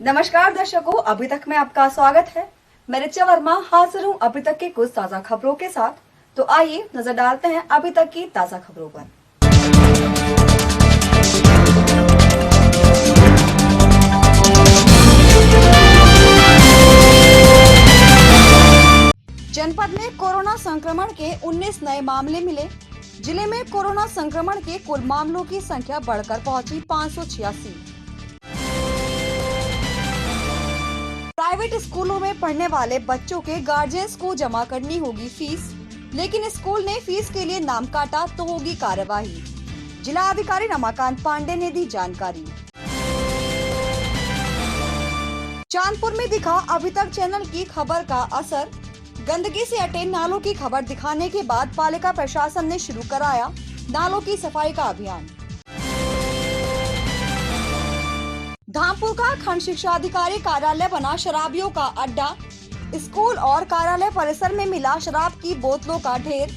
नमस्कार दर्शकों, अभी तक में आपका स्वागत है। मैं रिचा वर्मा हाजिर हूँ अभी तक की कुछ ताजा खबरों के साथ। तो आइए नजर डालते हैं अभी तक की ताजा खबरों पर। जनपद में कोरोना संक्रमण के 19 नए मामले मिले। जिले में कोरोना संक्रमण के कुल मामलों की संख्या बढ़कर पहुंची 586। प्राइवेट स्कूलों में पढ़ने वाले बच्चों के गार्जियंस को जमा करनी होगी फीस, लेकिन स्कूल ने फीस के लिए नाम काटा तो होगी कार्यवाही। जिला अधिकारी रमाकांत पांडे ने दी जानकारी। चांदपुर में दिखा अभी तक चैनल की खबर का असर। गंदगी से अटे नालों की खबर दिखाने के बाद पालिका प्रशासन ने शुरू कराया नालों की सफाई का अभियान। धामपुर का खंड शिक्षा अधिकारी कार्यालय बना शराबियों का अड्डा। स्कूल और कार्यालय परिसर में मिला शराब की बोतलों का ढेर।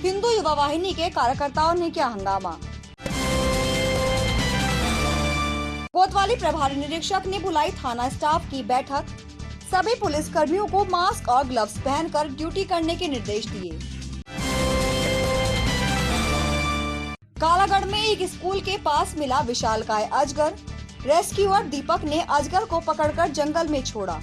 हिंदू युवा वाहिनी के कार्यकर्ताओं ने किया हंगामा। कोतवाली प्रभारी निरीक्षक ने बुलाई थाना स्टाफ की बैठक। सभी पुलिस कर्मियों को मास्क और ग्लव्स पहनकर ड्यूटी करने के निर्देश दिए। कालागढ़ में एक स्कूल के पास मिला विशालकाय अजगर। रेस्क्यूअर दीपक ने अजगर को पकड़कर जंगल में छोड़ा।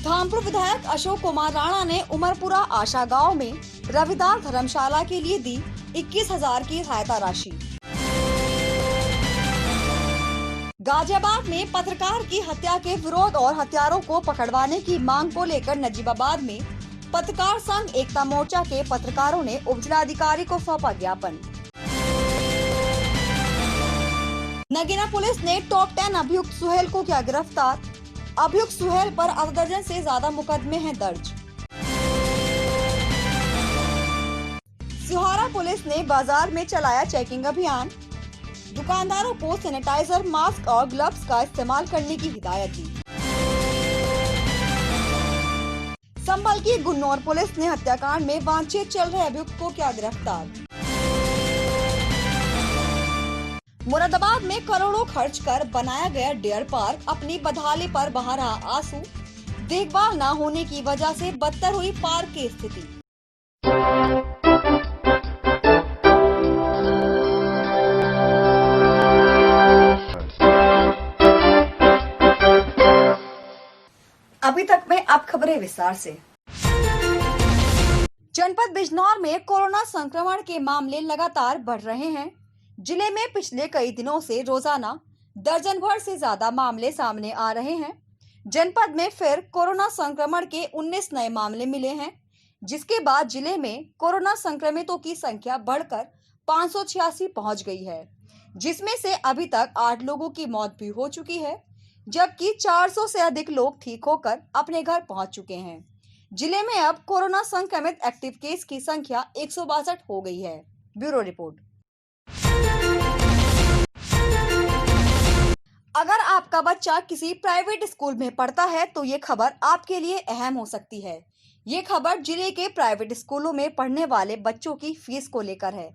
धामपुर विधायक अशोक कुमार राणा ने उमरपुरा आशा गांव में रविदास धर्मशाला के लिए दी 21,000 की सहायता राशि। गाजियाबाद में पत्रकार की हत्या के विरोध और हत्यारों को पकड़वाने की मांग को लेकर नजीबाबाद में पत्रकार संघ एकता मोर्चा के पत्रकारों ने उपजिलाधिकारी को सौंपा ज्ञापन। नगीना पुलिस ने टॉप 10 अभियुक्त सुहेल को किया गिरफ्तार। अभियुक्त सुहेल पर आधा दर्जन से ज्यादा मुकदमे हैं दर्ज। सिहोरा पुलिस ने बाजार में चलाया चेकिंग अभियान। दुकानदारों को सैनिटाइजर, मास्क और ग्लव्स का इस्तेमाल करने की हिदायत दी। संभल की गुन्नौर पुलिस ने हत्याकांड में वांछित चल रहे अभियुक्त को किया गिरफ्तार। मुरादाबाद में करोड़ों खर्च कर बनाया गया डियर पार्क अपनी बदहाली पर बहा रहा आंसू। देखभाल न होने की वजह से बदतर हुई पार्क की स्थिति। अभी तक में अब खबरें विस्तार से। जनपद बिजनौर में कोरोना संक्रमण के मामले लगातार बढ़ रहे हैं। जिले में पिछले कई दिनों से रोजाना दर्जन भर से ज्यादा मामले सामने आ रहे हैं। जनपद में फिर कोरोना संक्रमण के 19 नए मामले मिले हैं, जिसके बाद जिले में कोरोना संक्रमितों की संख्या बढ़कर 586 पहुंच गई है, जिसमें से अभी तक 8 लोगों की मौत भी हो चुकी है, जबकि 400 से अधिक लोग ठीक होकर अपने घर पहुंच चुके हैं। जिले में अब कोरोना संक्रमित एक्टिव केस की संख्या 162 हो गई है। Bureau report. अगर आपका बच्चा किसी प्राइवेट स्कूल में पढ़ता है तो ये खबर आपके लिए अहम हो सकती है। ये खबर जिले के प्राइवेट स्कूलों में पढ़ने वाले बच्चों की फीस को लेकर है।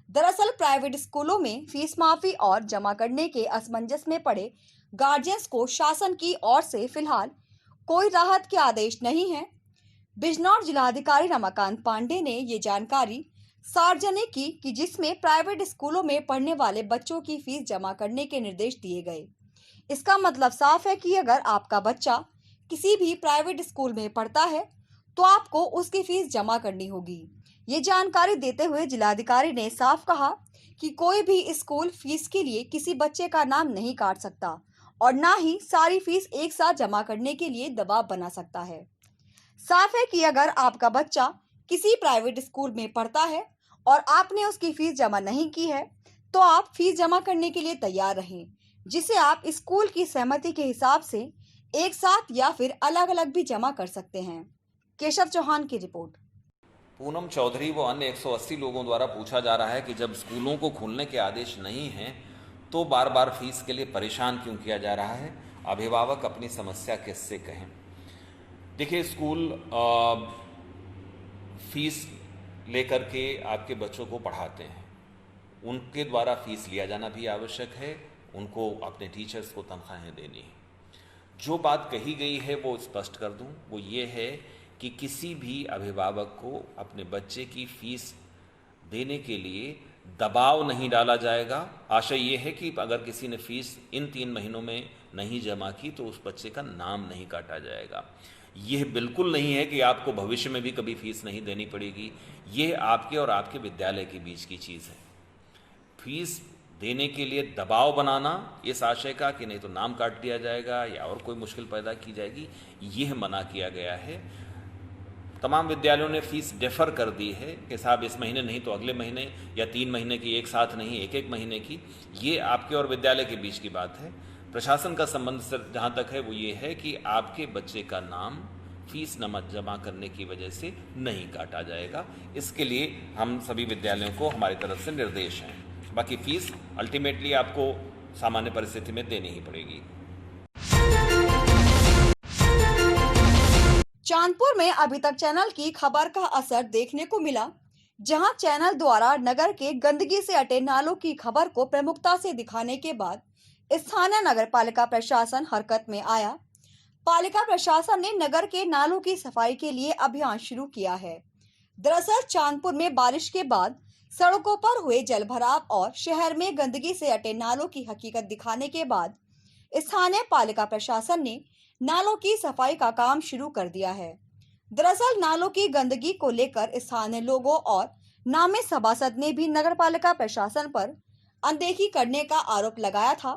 दरअसल प्राइवेट स्कूलों में फीस माफी और जमा करने के असमंजस में पड़े गार्जियंस को शासन की ओर से फिलहाल कोई राहत के आदेश नहीं है। बिजनौर जिलाधिकारी रमाकांत पांडे ने ये जानकारी सार्वजनिक की कि जिसमें प्राइवेट स्कूलों में पढ़ने वाले बच्चों की फीस जमा करने के निर्देश दिए गए। इसका मतलब साफ है कि अगर आपका बच्चा किसी भी प्राइवेट स्कूल में पढ़ता है तो आपको उसकी फीस जमा करनी होगी। ये जानकारी देते हुए जिलाधिकारी ने साफ कहा कि कोई भी स्कूल फीस के लिए किसी बच्चे का नाम नहीं काट सकता और न ही सारी फीस एक साथ जमा करने के लिए दबाव बना सकता है। साफ है कि अगर आपका बच्चा किसी प्राइवेट स्कूल में पढ़ता है और आपने उसकी फीस जमा नहीं की है तो आप फीस जमा करने के लिए तैयार रहें, जिसे आप स्कूल की सहमति के हिसाब से एक साथ या फिर अलग अलग भी जमा कर सकते हैं। केशव चौहान की रिपोर्ट। पूनम चौधरी व अन्य 180 लोगों द्वारा पूछा जा रहा है कि जब स्कूलों को खोलने के आदेश नहीं हैं तो बार बार फीस के लिए परेशान क्यों किया जा रहा है। अभिभावक अपनी समस्या किससे कहें। देखिए, स्कूल फीस लेकर के आपके बच्चों को पढ़ाते हैं, उनके द्वारा फीस लिया जाना भी आवश्यक है, उनको अपने टीचर्स को तनख्वाहें देनी है। जो बात कही गई है वो स्पष्ट कर दूं, वो ये है कि किसी भी अभिभावक को अपने बच्चे की फीस देने के लिए दबाव नहीं डाला जाएगा। आशय ये है कि अगर किसी ने फीस इन 3 महीनों में नहीं जमा की तो उस बच्चे का नाम नहीं काटा जाएगा। यह बिल्कुल नहीं है कि आपको भविष्य में भी कभी फीस नहीं देनी पड़ेगी। ये आपके और आपके विद्यालय के बीच की चीज़ है। फीस देने के लिए दबाव बनाना इस आशय का कि नहीं तो नाम काट दिया जाएगा या और कोई मुश्किल पैदा की जाएगी, यह मना किया गया है। तमाम विद्यालयों ने फीस डेफर कर दी है कि साहब इस महीने नहीं तो अगले महीने, या 3 महीने की एक साथ नहीं, एक महीने की। ये आपके और विद्यालय के बीच की बात है। प्रशासन का संबंध सिर्फ जहाँ तक है वो ये है कि आपके बच्चे का नाम फीस न जमा करने की वजह से नहीं काटा जाएगा। इसके लिए हम सभी विद्यालयों को हमारी तरफ से निर्देश हैं। बाकी फीस अल्टीमेटली आपको सामान्य परिस्थिति में देनी ही पड़ेगी। चांदपुर में अभी तक चैनल की खबर का असर देखने को मिला, जहां चैनल द्वारा नगर के गंदगी से अटे नालों की खबर को प्रमुखता से दिखाने के बाद स्थानीय नगर पालिका प्रशासन हरकत में आया। पालिका प्रशासन ने नगर के नालों की सफाई के लिए अभियान शुरू किया है। दरअसल चांदपुर में बारिश के बाद सड़कों पर हुए जलभराव और शहर में गंदगी से अटे नालों की हकीकत दिखाने के बाद स्थानीय पालिका प्रशासन ने नालों की सफाई का काम शुरू कर दिया है। दरअसल नालों की गंदगी को लेकर स्थानीय लोगों और नामे सभासद ने भी नगर पालिका प्रशासन पर अनदेखी करने का आरोप लगाया था,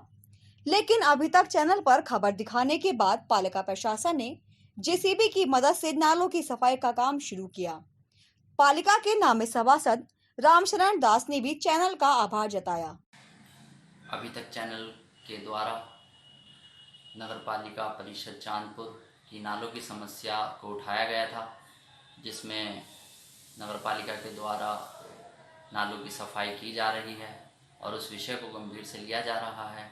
लेकिन अभी तक चैनल पर खबर दिखाने के बाद पालिका प्रशासन ने जेसीबी की मदद से नालों की सफाई का काम शुरू किया। पालिका के नामे सभासद रामशरण दास ने भी चैनल का आभार जताया। अभी तक चैनल के द्वारा नगर पालिका परिषद चांदपुर की नालों की समस्या को उठाया गया था, जिसमें नगर पालिका के द्वारा नालों की सफाई की जा रही है और उस विषय को गंभीर से लिया जा रहा है।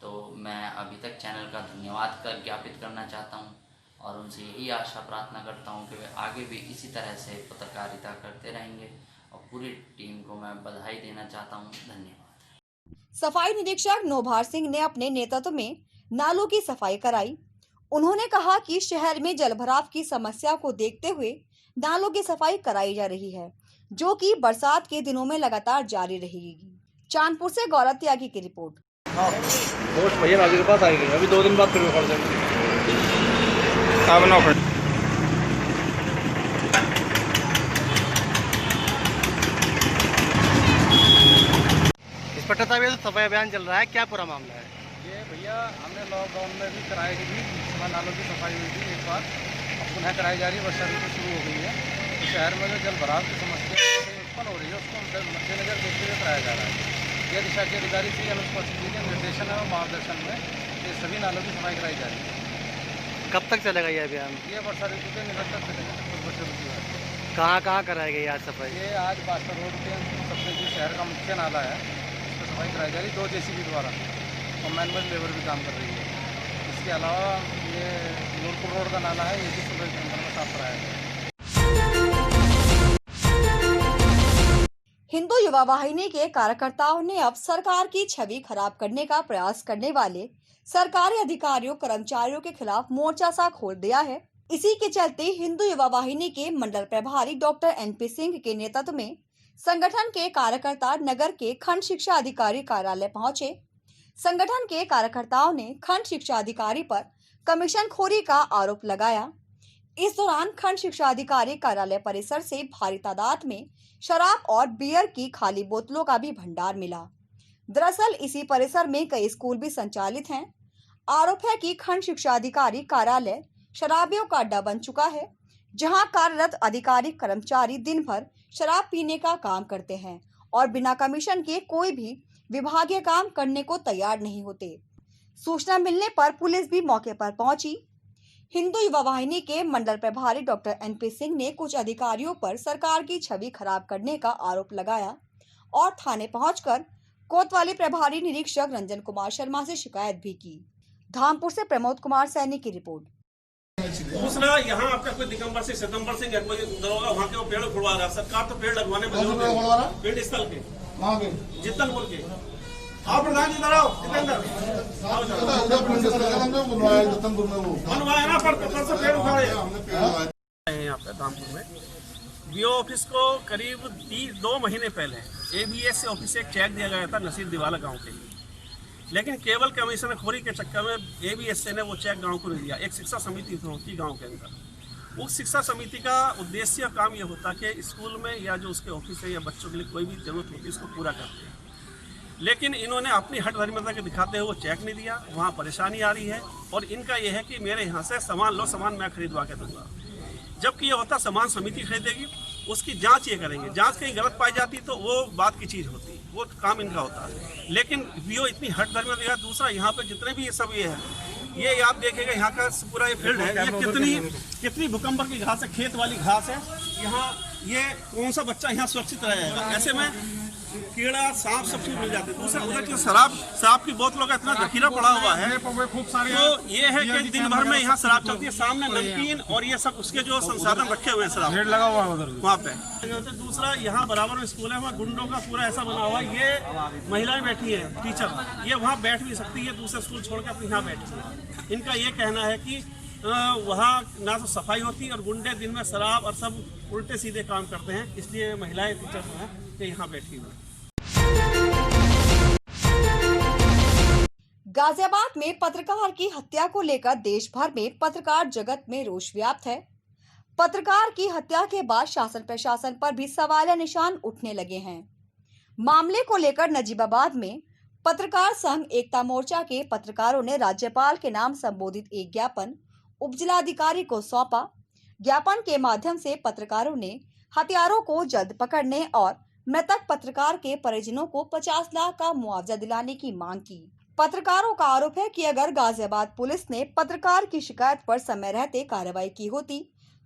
तो मैं अभी तक चैनल का धन्यवाद ज्ञापित करना चाहता हूं और उनसे यही आशा प्रार्थना करता हूं कि वे आगे भी इसी तरह से पत्रकारिता करते रहेंगे और पूरी टीम को मैं बधाई देना चाहता हूं। धन्यवाद। सफाई निरीक्षक नोभार सिंह ने अपने नेतृत्व में नालों की सफाई कराई। उन्होंने कहा कि शहर में जलभराव की समस्या को देखते हुए नालों की सफाई कराई जा रही है, जो कि बरसात के दिनों में लगातार जारी रहेगी। चांदपुर से गौरव त्यागी की रिपोर्ट। भैया नाजी के पास आएंगे, अभी 2 दिन बाद फिर पड़ जाएंगे। इंस्पेक्टर साहब, ये सफाई अभियान चल रहा है, क्या पूरा मामला है? ये भैया हमने लॉकडाउन में भी कराई थी, इसमें नालों की सफाई हुई थी एक बार, अब पुनः कराई जा रही है। वर्षा ऋतु शुरू हो गई है तो शहर में जो जल भराव की समस्या उत्पन्न हो रही है उसको मद्देनजर देखते हुए कराया जा रहा है। ये दिशा के अधिकारी श्री अनुज कौशिक जी के निर्देशन और मार्गदर्शन में ये सभी नालों की सफाई कराई जा रही है। कब तक चलेगा ये अभियान? ये वर्षा ऋतु के निरंतर चलेगा, वर्षा ऋतु है। कहाँ कराई गई आज सफाई? ये आज बास्टर रोड के सबसे जो शहर का मुख्य नाला है उस पर सफाई कराई जा रही है 2 जेसीबी द्वारा, और मैनुअल लेबर भी काम कर रही है। इसके अलावा ये नूरपुर रोड का नाला है, ये भी सुबह के अंदर में साफ कराया गया है। हिंदू युवा वाहिनी के कार्यकर्ताओं ने अब सरकार की छवि खराब करने का प्रयास करने वाले सरकारी अधिकारियों कर्मचारियों के खिलाफ मोर्चा सा खोल दिया है। इसी के चलते हिंदू युवा वाहिनी के मंडल प्रभारी डॉक्टर NP सिंह के नेतृत्व में संगठन के कार्यकर्ता नगर के खंड शिक्षा अधिकारी कार्यालय पहुंचे। संगठन के कार्यकर्ताओं ने खंड शिक्षा अधिकारी पर कमीशनखोरी का आरोप लगाया। इस दौरान खंड शिक्षा अधिकारी कार्यालय परिसर से भारी तादाद में शराब और बियर की खाली बोतलों का भी भंडार मिला। दरअसल इसी परिसर में कई स्कूल भी संचालित हैं। आरोप है कि खंड शिक्षा अधिकारी कार्यालय शराबियों का अड्डा बन चुका है, जहां कार्यरत अधिकारी कर्मचारी दिन भर शराब पीने का काम करते हैं और बिना कमीशन के कोई भी विभागीय काम करने को तैयार नहीं होते। सूचना मिलने पर पुलिस भी मौके पर पहुंची। हिंदू युवा वाहिनी के मंडल प्रभारी डॉक्टर NP सिंह ने कुछ अधिकारियों पर सरकार की छवि खराब करने का आरोप लगाया और थाने पहुंचकर कोतवाली प्रभारी निरीक्षक रंजन कुमार शर्मा से शिकायत भी की। धामपुर से प्रमोद कुमार सैनी की रिपोर्ट। दूसरा, यहाँ आपका कोई दिगंबर सितंबर या कोई दरोगा वहाँ के वो पेड़ खुड़वा रहा। सरकार तो पेड़ लगवाने में पेड़ स्थल के जितनपुर के आओ प्रधान जी, इधर आओ, जितेंद्र बनवाया ना, पर से पेड़ उखाड़े यहाँ पे धामपुर में बीओ ऑफिस को करीब 2 महीने पहले एबीएस ऑफिस से एक चेक दिया गया था नसीर दिवाला गांव के लिए, लेकिन केवल कमिश्नर खोरी के चक्कर में एबीएस ने वो चेक गांव को नहीं दिया। एक शिक्षा समिति होती गांव के अंदर, उस शिक्षा समिति का उद्देश्य काम ये होता कि स्कूल में या जो उसके ऑफिस है या बच्चों के लिए कोई भी जरूरत होती है इसको पूरा करते हैं, लेकिन इन्होंने अपनी हठधर्मिता के दिखाते हुए वो चेक नहीं दिया। वहाँ परेशानी आ रही है और इनका ये है कि मेरे यहाँ से सामान लो, सामान मैं खरीदवा के दूंगा, जबकि ये होता सामान समिति खरीदेगी, उसकी जांच ये करेंगे, जांच कहीं गलत पाई जाती तो वो बात की चीज़ होती, वो काम इनका होता है। लेकिन बीओ इतनी हठधर्मिता। दूसरा, यहाँ पे जितने भी ये सब ये है, ये आप देखेगा यहाँ का पूरा ये फील्ड है, ये कितनी भूकंप की घास है, खेत वाली घास है। यहाँ ये कौन सा बच्चा यहाँ सुरक्षित रहेगा? ऐसे में कीड़ा, सांप सब चीज मिल जाते हैं। दूसरा, उधर की शराब की बोतलों का इतना जखीरा पड़ा हुआ है, खूब सारे। तो ये है कि दिन भर में यहाँ शराब चलती है, सामने नमकीन और ये सब उसके जो संसाधन रखे हुए हैं, शराब लगा हुआ है उधर वहाँ पे। दूसरा, यहाँ बराबर में स्कूल है, वहाँ गुंडों का पूरा ऐसा बना हुआ है। ये महिलाएं बैठी है, टीचर, ये वहाँ बैठ भी सकती है, दूसरे स्कूल छोड़ के अपनी यहाँ बैठी है। इनका ये कहना है कि वहाँ ना तो सफाई होती और गुंडे दिन में शराब और सब उल्टे सीधे काम करते हैं, इसलिए महिलाएं टीचर जो हैं ये यहाँ बैठी हुई। गाजियाबाद में पत्रकार की हत्या को लेकर देश भर में पत्रकार जगत में रोष व्याप्त है। पत्रकार की हत्या के बाद शासन प्रशासन पर भी सवालिया निशान उठने लगे हैं। मामले को लेकर नजीबाबाद में पत्रकार संघ एकता मोर्चा के पत्रकारों ने राज्यपाल के नाम संबोधित एक ज्ञापन उपजिलाधिकारी को सौंपा। ज्ञापन के माध्यम से पत्रकारों ने हत्यारों को जल्द पकड़ने और मृतक पत्रकार के परिजनों को 50 लाख का मुआवजा दिलाने की मांग की। पत्रकारों का आरोप है कि अगर गाजियाबाद पुलिस ने पत्रकार की शिकायत पर समय रहते कार्रवाई की होती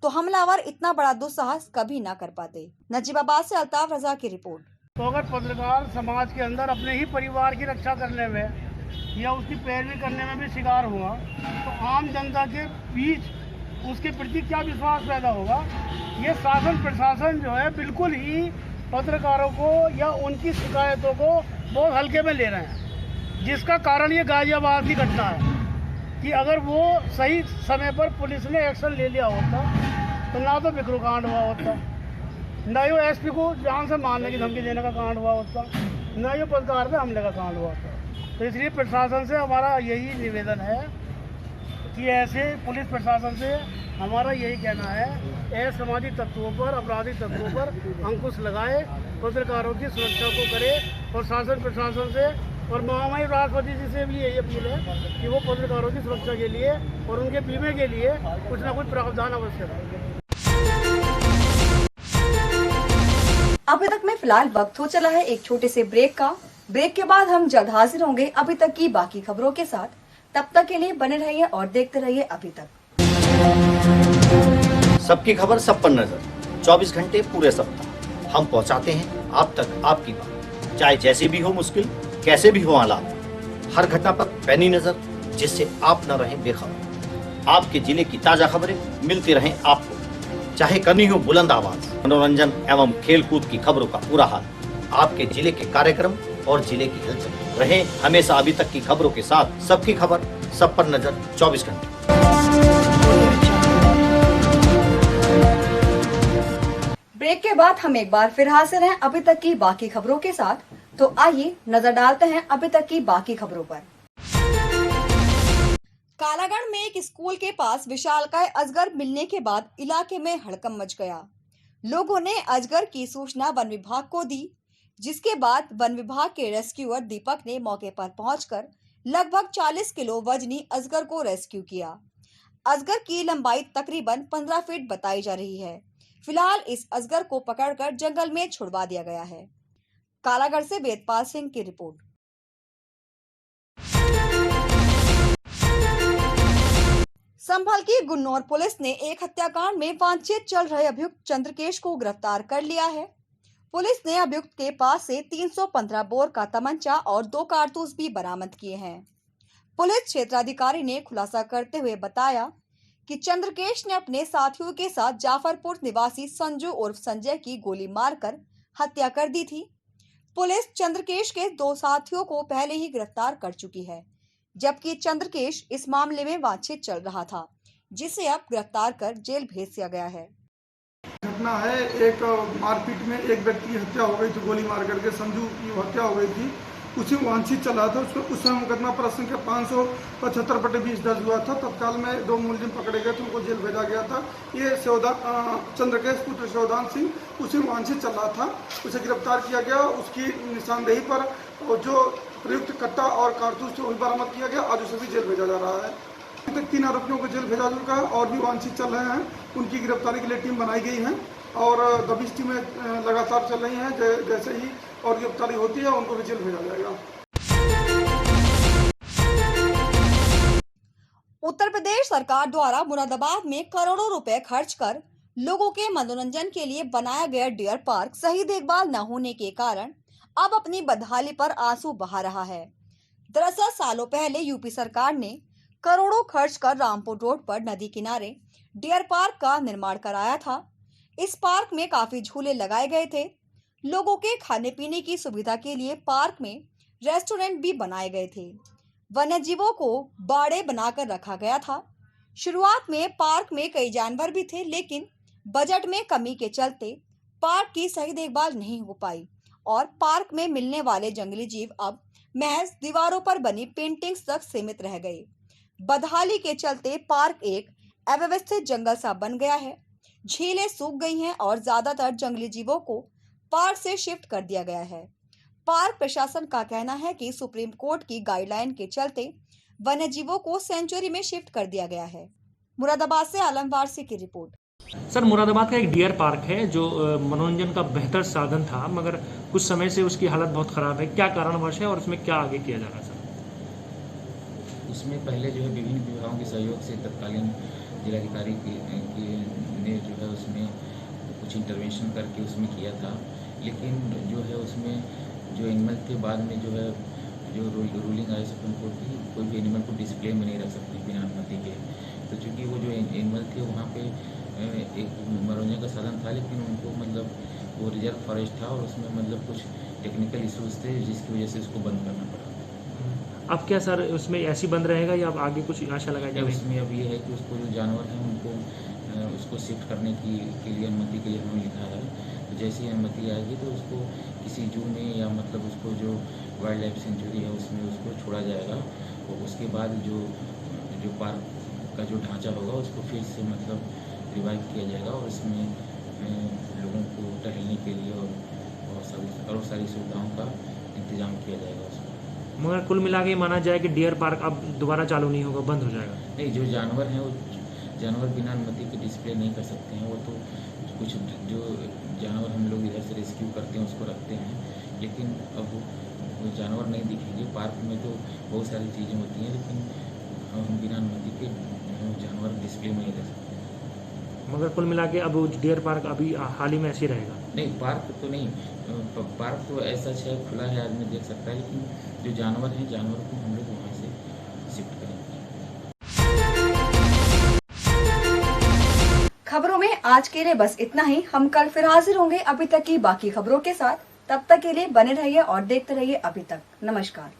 तो हमलावर इतना बड़ा दुस्साहस कभी न कर पाते। नजीबाबाद से अल्ताफ रजा की रिपोर्ट। तो अगर पत्रकार समाज के अंदर अपने ही परिवार की रक्षा करने में या उसकी पैरवी करने में भी शिकार हुआ तो आम जनता के बीच उसके प्रति क्या विश्वास पैदा होगा? ये शासन प्रशासन जो है बिल्कुल ही पत्रकारों को या उनकी शिकायतों को बहुत हल्के में ले रहे हैं, जिसका कारण ये गाजियाबाद की घटना है कि अगर वो सही समय पर पुलिस ने एक्शन ले लिया होता तो ना तो बिक्रू कांड हुआ होता, ना ही एसपी को जान से मारने की धमकी देने का कांड हुआ होता, ना ही पत्रकार पे हमले का कांड हुआ होता। तो इसलिए प्रशासन से हमारा यही निवेदन है कि ऐसे पुलिस प्रशासन से हमारा यही कहना है, असामाजिक तत्वों पर, आपराधिक तत्वों पर अंकुश लगाए, पत्रकारों की सुरक्षा को करे और शासन प्रशासन से और महामहिम राष्ट्रपति जी से भी यही अपील है कि वो पत्रकारों की सुरक्षा के लिए और उनके बीमे के लिए कुछ ना कुछ प्रावधान अवश्य करें। अभी तक में फिलहाल वक्त हो चला है एक छोटे से ब्रेक का। ब्रेक के बाद हम जल्द हाजिर होंगे अभी तक की बाकी खबरों के साथ। तब तक के लिए बने रहिए और देखते रहिए अभी तक। सबकी खबर सब पर नजर, 24 घंटे पूरे सप्ताह हम पहुंचाते हैं आप तक आपकी बात, चाहे जैसे भी हो मुश्किल, कैसे भी हो हालात, हर घटना पर पैनी नजर, जिससे आप न रहें बेखबर। आपके जिले की ताजा खबरें मिलती रहें आपको, चाहे करनी हो बुलंद आवाज, मनोरंजन एवं खेल कूद की खबरों का पूरा हाल, आपके जिले के कार्यक्रम और जिले की हलचल रहे हमेशा अभी तक की खबरों के साथ। सबकी खबर सब पर नजर 24 घंटे। ब्रेक के बाद हम एक बार फिर हाजिर हैं अभी तक की बाकी खबरों के साथ। तो आइए नजर डालते हैं अभी तक की बाकी खबरों पर। कालागढ़ में एक स्कूल के पास विशालकाय अजगर मिलने के बाद इलाके में हड़कंप मच गया। लोगों ने अजगर की सूचना वन विभाग को दी, जिसके बाद वन विभाग के रेस्क्यूअर दीपक ने मौके पर पहुंचकर लगभग 40 किलो वजनी अजगर को रेस्क्यू किया। अजगर की लंबाई तकरीबन 15 फीट बताई जा रही है। फिलहाल इस अजगर को पकड़कर जंगल में छुड़वा दिया गया है। कालागढ़ से वेदपाल सिंह की रिपोर्ट। संभल की गुन्नौर पुलिस ने एक हत्याकांड में वांछित चल रहे अभियुक्त चंद्रकेश को गिरफ्तार कर लिया है। पुलिस ने अभियुक्त के पास से 315 बोर का तमंचा और 2 कारतूस भी बरामद किए हैं। पुलिस क्षेत्राधिकारी ने खुलासा करते हुए बताया कि चंद्रकेश ने अपने साथियों के साथ जाफरपुर निवासी संजू उर्फ संजय की गोली मारकर हत्या कर दी थी। पुलिस चंद्रकेश के 2 साथियों को पहले ही गिरफ्तार कर चुकी है, जबकि चंद्रकेश इस मामले में वांछित चल रहा था, जिसे अब गिरफ्तार कर जेल भेज दिया गया है। घटना है, एक मारपीट में एक व्यक्ति की हत्या हो गई थी, गोली मार करके संजू की हत्या हो गई थी। उसी वांछित चला था, उस समय मुकदमा पर संख्या 575/20 दर्ज हुआ था। तत्काल में 2 मुलजिम पकड़े गए थे, उनको जेल भेजा गया था। ये चंद्रकेश पुत्र शोधान सिंह उसी वांछित चल रहा था, उसे गिरफ्तार किया गया। उसकी निशानदेही पर जो प्रयुक्त कट्टा और कारतूस थे, बरामद किया गया। आज उसे भी जेल भेजा जा रहा है। अभी तक 3 आरोपियों को जेल भेजा चुका है और भी वांछित चल रहे हैं। उनकी गिरफ्तारी के लिए टीम बनाई गई है और दबिश टीमें लगातार चल रही हैं। जैसे ही और गिरफ्तारी होती है उनको भी जेल भेजा जाएगा। उत्तर प्रदेश सरकार द्वारा मुरादाबाद में करोड़ों रुपए खर्च कर लोगों के मनोरंजन के लिए बनाया गया डियर पार्क सही देखभाल न होने के कारण अब अपनी बदहाली पर आंसू बहा रहा है। दरअसल सालों पहले यूपी सरकार ने करोड़ों खर्च कर रामपुर रोड पर नदी किनारे डियर पार्क का निर्माण कराया था। इस पार्क में काफी झूले लगाए गए थे। लोगों के खाने पीने की सुविधा के लिए पार्क में रेस्टोरेंट भी बनाए गए थे। वन्य जीवों को बाड़े बनाकर रखा गया था। शुरुआत में पार्क में कई जानवर भी थे, लेकिन बजट में कमी के चलते पार्क की सही देखभाल नहीं हो पाई और पार्क में मिलने वाले जंगली जीव अब महज दीवारों पर बनी पेंटिंग्स तक सीमित रह गए। बदहाली के चलते पार्क एक अव्यवस्थित जंगल सा बन गया है। झीलें सूख गई हैं और ज्यादातर जंगली जीवों को पार्क से शिफ्ट कर दिया गया है। पार्क प्रशासन का कहना है कि सुप्रीम कोर्ट की गाइडलाइन के चलते वन्य जीवों को सेंचुरी में शिफ्ट कर दिया गया है। मुरादाबाद से आलम वारसी की रिपोर्ट। सर, मुरादाबाद का एक डियर पार्क है जो मनोरंजन का बेहतर साधन था, मगर कुछ समय से उसकी हालत बहुत ख़राब है। क्या कारणवश है और उसमें क्या आगे किया जा रहा है सर? उसमें पहले जो है विभिन्न विभागों के सहयोग से तत्कालीन जिलाधिकारी ने जो है उसमें कुछ इंटरवेंशन करके उसमें किया था, लेकिन जो है उसमें जो एनिमल के बाद में जो है जो रूलिंग आई सुप्रीम कोर्ट की, कोई भी एनिमल को डिस्प्ले में नहीं रख सकती बिना अनुमति के। तो चूँकि वो जो एनिमल थे वहाँ पे एक मनोरंजन का साधन था, लेकिन उनको मतलब वो रिजर्व फॉरेस्ट था और उसमें मतलब कुछ टेक्निकल इशूज़ थे जिसकी वजह से उसको बंद करना पड़ा। अब क्या सर उसमें ऐसी बंद रहेगा या अब आगे कुछ आशा लगाई जाएगी? उसमें अब ये है कि उसको जो जानवर हैं उनको उसको शिफ्ट करने के लिए अनुमति के लिए हमें लिखा है। तो जैसी अनुमति आएगी तो उसको किसी जू में या मतलब उसको जो वाइल्ड लाइफ सेंचुरी है उसमें उसको छोड़ा जाएगा और उसके बाद जो पार्क का जो ढांचा होगा उसको फिर से मतलब रिवाइव किया जाएगा और इसमें लोगों को टहलने के लिए और सारी सुविधाओं का इंतजाम किया जाएगा उसमें। मगर कुल मिला के माना जाए कि डियर पार्क अब दोबारा चालू नहीं होगा, बंद हो जाएगा? नहीं, जो जानवर हैं वो जानवर बिना अनुमति के डिस्प्ले नहीं कर सकते हैं। वो तो कुछ जो जानवर हम लोग इधर से रेस्क्यू करते हैं उसको रखते हैं, लेकिन अब वो जानवर नहीं दिखेंगे। पार्क में तो बहुत सारी चीज़ें होती हैं, लेकिन हम बिना अनुमति के जानवर डिस्प्ले में नहीं रख सकते। मगर कुल मिला के अब डियर पार्क अभी हाल ही में ऐसे रहेगा? नहीं, पार्क तो नहीं, पार्क तो ऐसा है खुला है, आदमी देख सकता है, लेकिन जो जानवर हैं जानवर को हम लोग वहाँ से शिफ्ट करेंगे। खबरों में आज के लिए बस इतना ही। हम कल फिर हाजिर होंगे अभी तक की बाकी खबरों के साथ। तब तक के लिए बने रहिए और देखते रहिए अभी तक। नमस्कार।